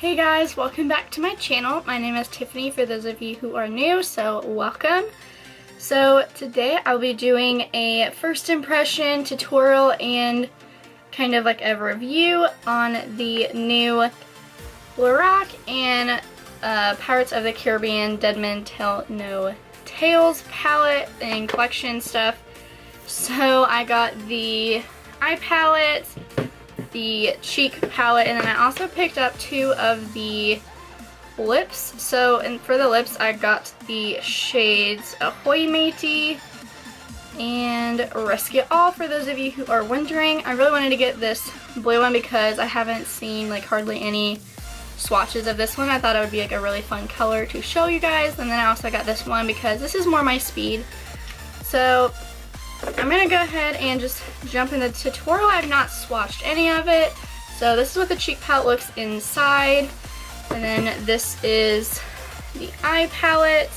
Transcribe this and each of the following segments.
Hey guys, welcome back to my channel. My name is Tiffany for those of you who are new, so welcome. So today I'll be doing a first impression tutorial and kind of like a review on the new Lorac and Pirates of the Caribbean Dead Men Tell No Tales palette and collection stuff. So I got the eye palette, the cheek palette, and then I also picked up two of the lips. So for the lips I got the shades Ahoy Matey and Risk It All. For those of you who are wondering, I really wanted to get this blue one because I haven't seen like hardly any swatches of this one. I thought it would be like a really fun color to show you guys, and then I also got this one because this is more my speed. So I'm gonna go ahead and just jump in the tutorial. I've not swatched any of it. So this is what the cheek palette looks inside, and then this is the eye palette.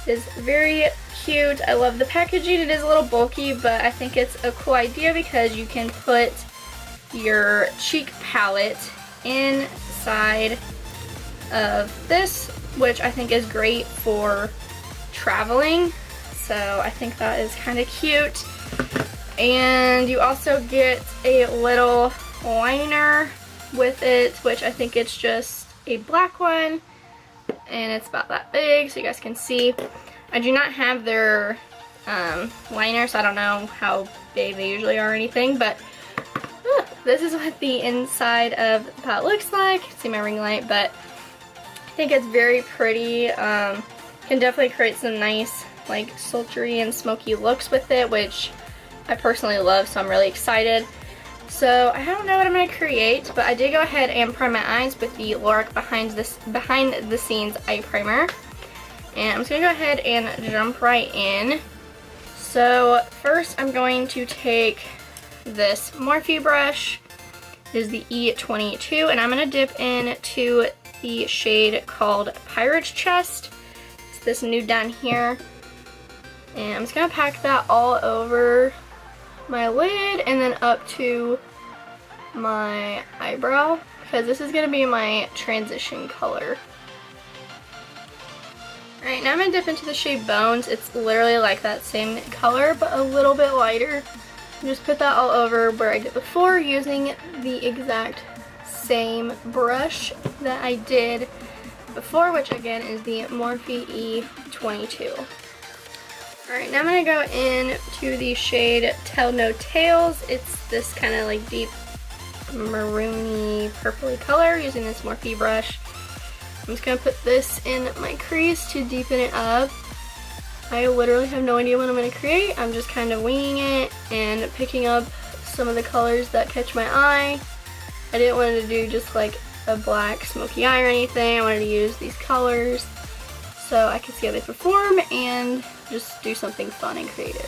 It's very cute. I love the packaging. It is a little bulky, but I think it's a cool idea because you can put your cheek palette inside of this, which I think is great for traveling. So I think that is kind of cute. And you also get a little liner with it, which I think it's just a black one, and it's about that big, so you guys can see. I do not have their liner, so I don't know how big they usually are or anything, but this is what the inside of the palette looks like. You can see my ring light, but I think it's very pretty. Can definitely create some nice like sultry and smoky looks with it, which I personally love, so I'm really excited. So I don't know what I'm going to create, but I did go ahead and prime my eyes with the Lorac behind the scenes eye primer, and I'm just going to go ahead and jump right in. So first I'm going to take this Morphe brush. It is the E22, and I'm going to dip into the shade called Pirate's Chest. It's this nude down here. And I'm just going to pack that all over my lid and then up to my eyebrow, because this is going to be my transition color. Alright, now I'm going to dip into the shade Bones. It's literally like that same color, but a little bit lighter. And just put that all over where I did before using the exact same brush that I did before, which again is the Morphe E22. Alright, now I'm going to go into the shade Tell No Tales. It's this kind of like deep maroony purpley color using this Morphe brush. I'm just going to put this in my crease to deepen it up. I literally have no idea what I'm going to create. I'm just kind of winging it and picking up some of the colors that catch my eye. I didn't want to do just like a black smoky eye or anything. I wanted to use these colors so I could see how they perform and just do something fun and creative.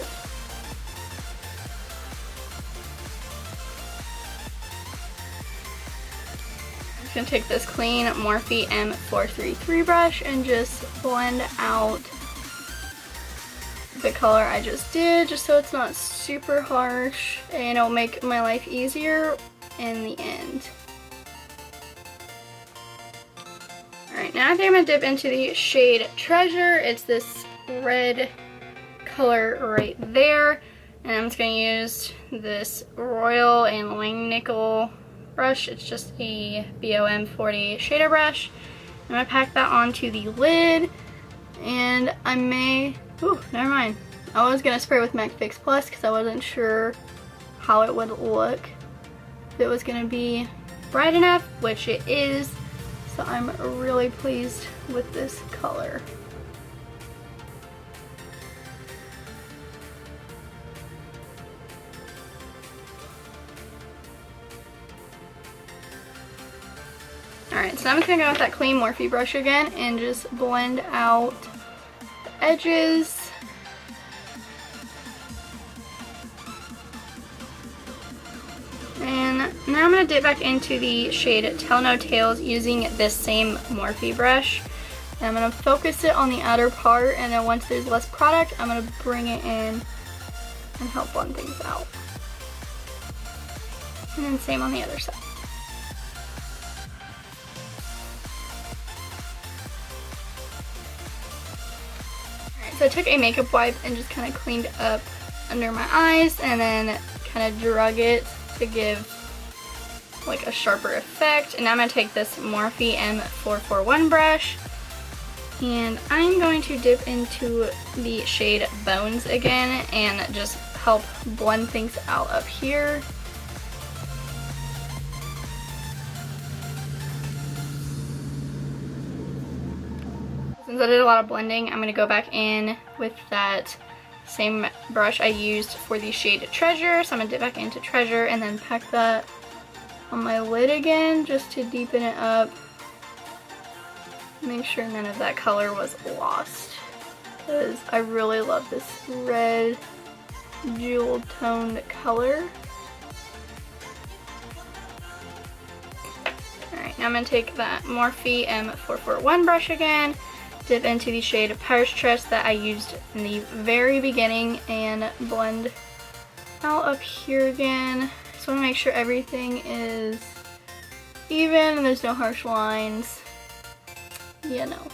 I'm just going to take this clean Morphe M433 brush and just blend out the color I just did, just so it's not super harsh and it'll make my life easier in the end. Alright, now I think I'm going to dip into the shade Treasure. It's this red color right there, and I'm just going to use this Royal and Wing Nickel brush. It's just a BOM 40 shader brush. I'm going to pack that onto the lid, and I may, never mind. I was going to spray with MAC Fix Plus because I wasn't sure how it would look, if it was going to be bright enough, which it is, so I'm really pleased with this color. Alright, so I'm just going to go with that clean Morphe brush again and just blend out the edges. And now I'm going to dip back into the shade Tell No Tales using this same Morphe brush. And I'm going to focus it on the outer part, and then once there's less product, I'm going to bring it in and help blend things out. And then same on the other side. So I took a makeup wipe and just kind of cleaned up under my eyes and then kind of drug it to give like a sharper effect. And now I'm going to take this Morphe M441 brush and I'm going to dip into the shade Bones again and just help blend things out up here. Since I did a lot of blending, I'm going to go back in with that same brush I used for the shade Treasure. So I'm going to dip back into Treasure and then pack that on my lid again just to deepen it up. Make sure none of that color was lost, because I really love this red jewel toned color. Alright, now I'm going to take that Morphe M441 brush again, dip into the shade Pirates that I used in the very beginning and blend out up here again. Just want to make sure everything is even and there's no harsh lines. You know.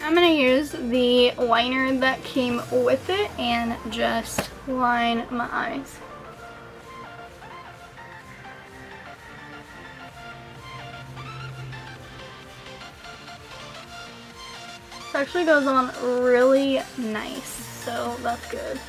I'm going to use the liner that came with it and just line my eyes. It actually goes on really nice, so that's good.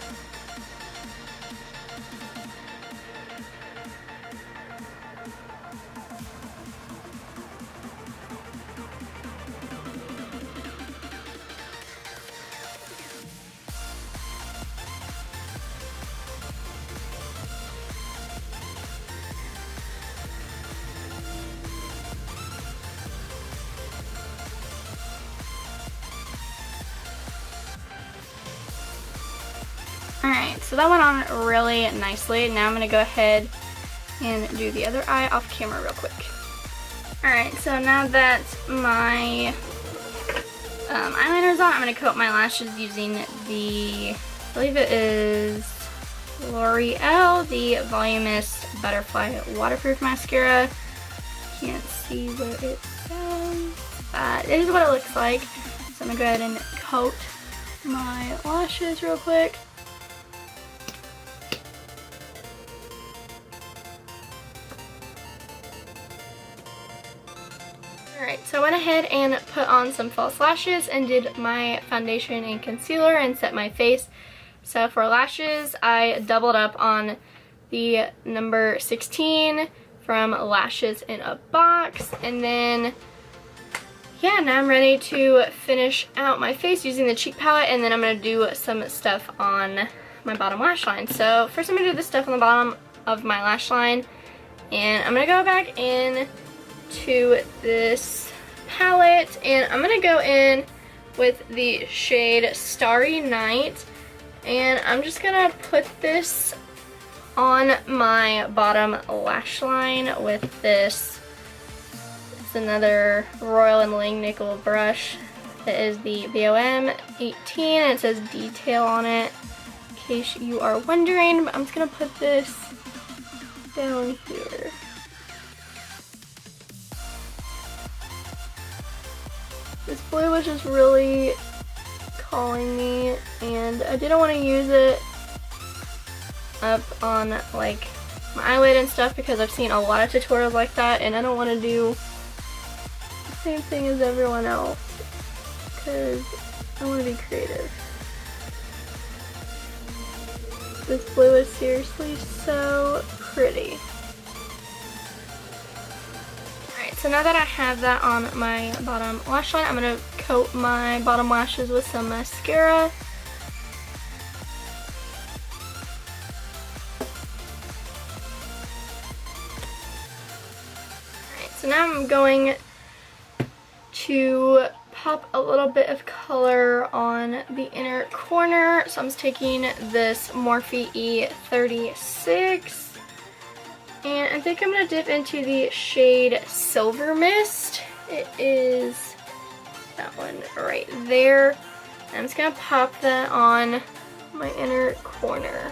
Alright, so that went on really nicely. Now I'm going to go ahead and do the other eye off camera real quick. Alright, so now that my eyeliner's on, I'm going to coat my lashes using the, I believe it is L'Oreal, the Voluminous Butterfly Waterproof Mascara. Can't see where it says. That is what it looks like. So I'm going to go ahead and coat my lashes real quick. Alright, so I went ahead and put on some false lashes and did my foundation and concealer and set my face. So for lashes, I doubled up on the number 16 from Lashes in a Box. And then, yeah, now I'm ready to finish out my face using the cheek palette, and then I'm going to do some stuff on my bottom lash line. So first I'm going to do the stuff on the bottom of my lash line, and I'm going to go back in to this palette and I'm going to go in with the shade Starry Night, and I'm just going to put this on my bottom lash line with this. It's another Royal & Langnickel brush. It is the BOM 18 and it says detail on it, in case you are wondering. But I'm just going to put this down here. This blue was just really calling me, and I didn't want to use it up on like my eyelid and stuff because I've seen a lot of tutorials like that, and I don't want to do the same thing as everyone else because I want to be creative. This blue is seriously so pretty. So now that I have that on my bottom lash line, I'm going to coat my bottom lashes with some mascara. Alright, so now I'm going to pop a little bit of color on the inner corner. So I'm just taking this Morphe E36. And I think I'm going to dip into the shade Silver Mist. It is that one right there. And I'm just going to pop that on my inner corner.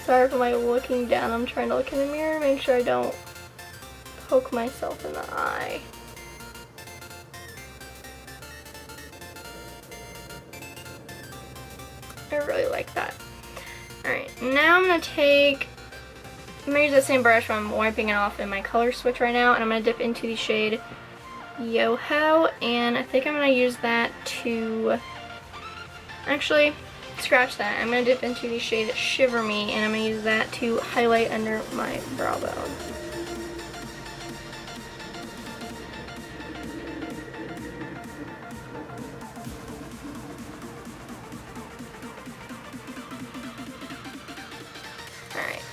Sorry for my looking down. I'm trying to look in the mirror, make sure I don't poke myself in the eye. I really like that. Alright, now I'm going to use the same brush, but I'm wiping it off in my color switch right now, and I'm going to dip into the shade Yoho, and I think I'm going to use that to, actually, scratch that. I'm going to dip into the shade Shiver Me, and I'm going to use that to highlight under my brow bone. Alright.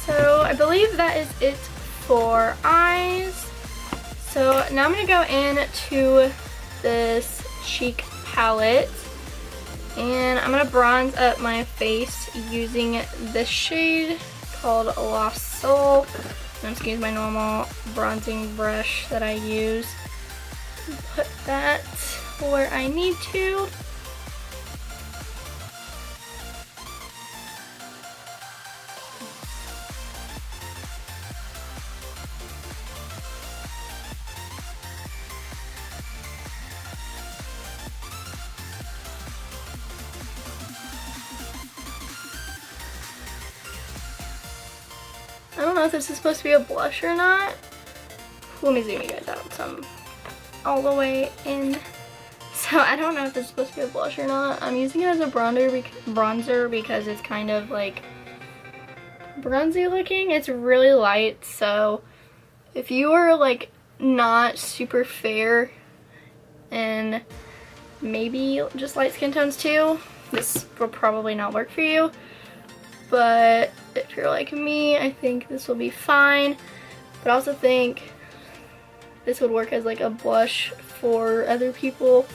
So I believe that is it for eyes. So now I'm going to go into this cheek palette, and I'm going to bronze up my face using this shade called Lost Soul. I'm just going to use my normal bronzing brush that I use. Put that where I need to. I don't know if this is supposed to be a blush or not. Let me zoom you guys out. So I'm all the way in. So I don't know if this is supposed to be a blush or not. I'm using it as a bronzer because it's kind of like bronzy looking. It's really light, so if you are like not super fair and maybe just light skin tones too, this will probably not work for you. But if you're like me, I think this will be fine. But I also think this would work as like a blush for other people.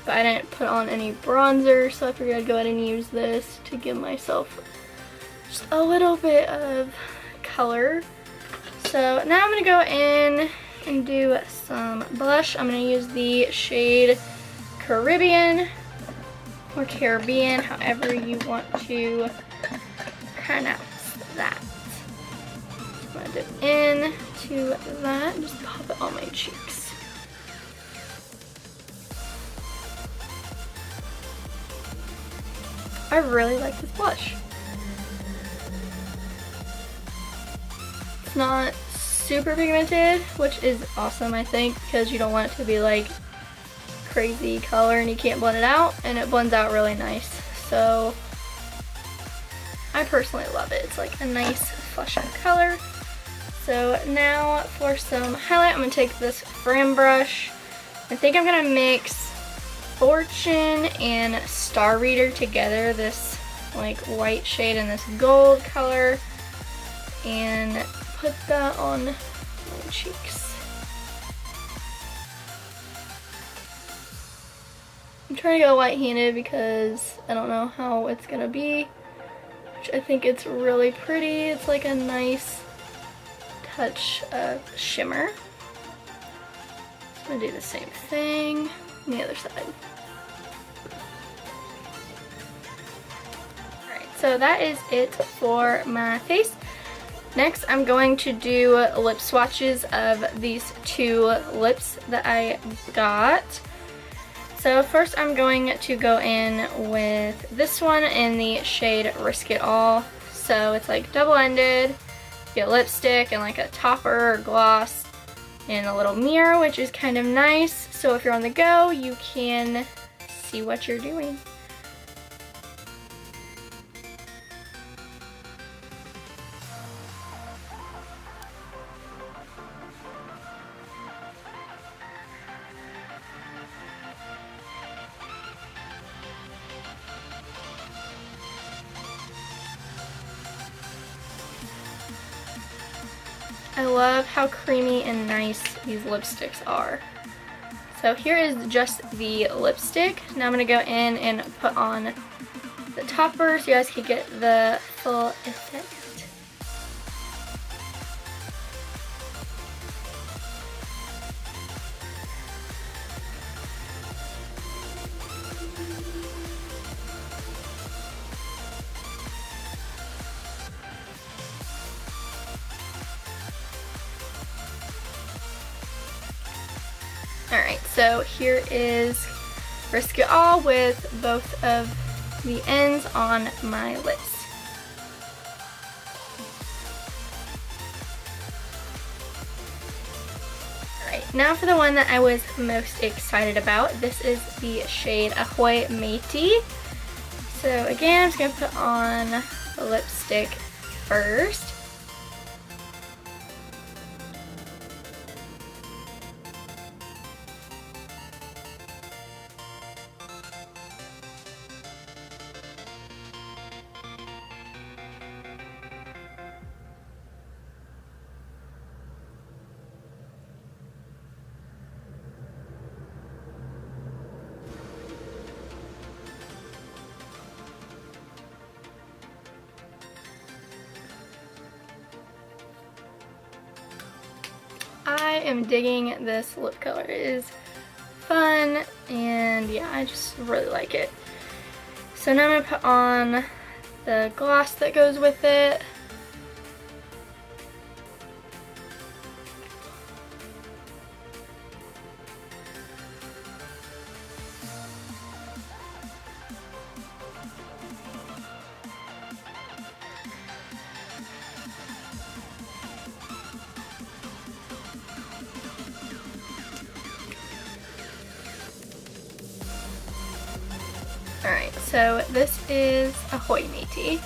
But I didn't put on any bronzer, so I figured I'd go ahead and use this to give myself just a little bit of color. So now I'm going to go in and do some blush. I'm going to use the shade Caribbean or Caribbean, however you want to pronounce that. I'm going to dip into that and just pop it on my cheeks. I really like this blush. It's not super pigmented, which is awesome, I think, because you don't want it to be like crazy color and you can't blend it out, and it blends out really nice. So I personally love it. It's like a nice flush out color. So now for some highlight, I'm going to take this Fram brush. I think I'm going to mix Fortune and Star Reader together, this like white shade and this gold color, and put that on my cheeks. I'm trying to go light-handed because I don't know how it's going to be. I think it's really pretty. It's like a nice touch of shimmer. I'm gonna do the same thing on the other side. Alright, so that is it for my face. Next, I'm going to do lip swatches of these two lips that I got. So first I'm going to go in with this one in the shade Risk It All. So it's like double-ended, you get lipstick and like a topper or gloss and a little mirror, which is kind of nice. So if you're on the go, you can see what you're doing. I love how creamy and nice these lipsticks are. So here is just the lipstick. Now I'm going to go in and put on the topper so you guys can get the full effect. Alright, so here is Risk It All with both of the ends on my lips. Alright, now for the one that I was most excited about. This is the shade Ahoy Matey. So again, I'm just going to put on the lipstick first. I am digging this lip color. It is fun, and yeah, I just really like it. So now I'm going to put on the gloss that goes with it. Alright, so this is Ahoy Matey.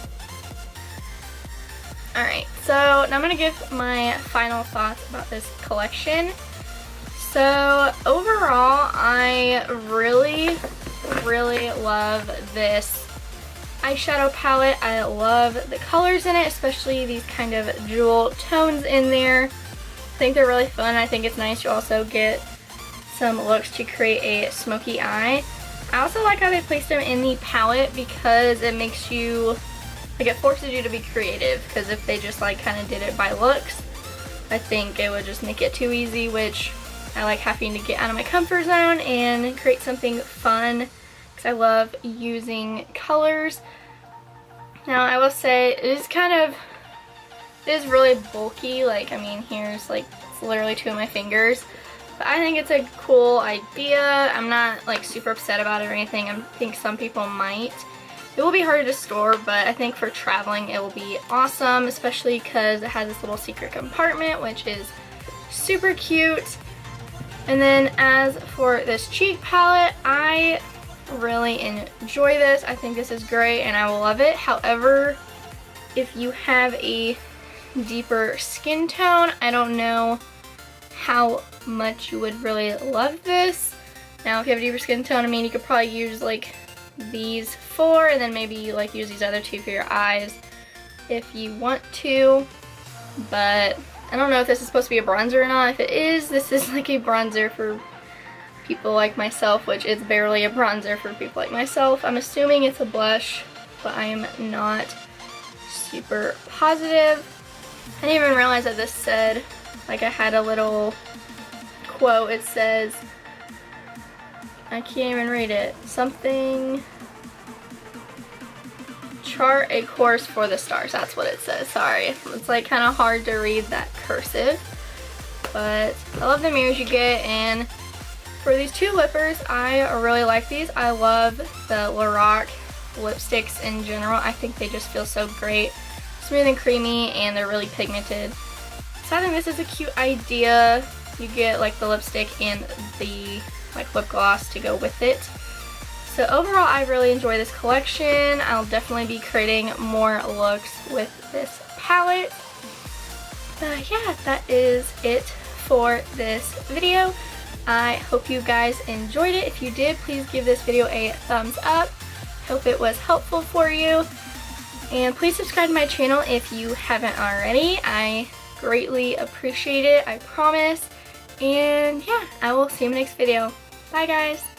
Alright, so now I'm going to give my final thoughts about this collection. So overall, I really love this eyeshadow palette. I love the colors in it, especially these kind of jewel tones in there. I think they're really fun. I think it's nice to also get some looks to create a smoky eye. I also like how they placed them in the palette because it makes you, like, it forces you to be creative, because if they just like kind of did it by looks, I think it would just make it too easy, which I like having to get out of my comfort zone and create something fun because I love using colors. Now I will say it is really bulky. Like, I mean, here's like, it's literally 2 of my fingers. But I think it's a cool idea. I'm not like super upset about it or anything. I think some people might. It will be hard to store, but I think for traveling it will be awesome, especially because it has this little secret compartment, which is super cute. And then as for this cheek palette, I really enjoy this. I think this is great and I will love it. However, if you have a deeper skin tone, I don't know how much you would really love this. Now if you have a deeper skin tone, I mean, you could probably use like these 4 and then maybe like use these other 2 for your eyes if you want to. But I don't know if this is supposed to be a bronzer or not. If it is, this is like a bronzer for people like myself, which is barely a bronzer for people like myself. I'm assuming it's a blush, but I am not super positive. I didn't even realize that this said, like, I had a little quote. It says, I can't even read it. Something, chart a course for the stars. That's what it says. Sorry. It's like kind of hard to read that cursive. But I love the mirrors you get. And for these 2 lippers, I really like these. I love the Lorac lipsticks in general. I think they just feel so great. Smooth and creamy, and they're really pigmented. So I think this is a cute idea. You get like the lipstick and the like lip gloss to go with it. So overall, I really enjoy this collection. I'll definitely be creating more looks with this palette. But yeah, that is it for this video. I hope you guys enjoyed it. If you did, please give this video a thumbs up. Hope it was helpful for you. And please subscribe to my channel if you haven't already. I greatly appreciate it, I promise. And yeah, I will see you in the next video. Bye guys!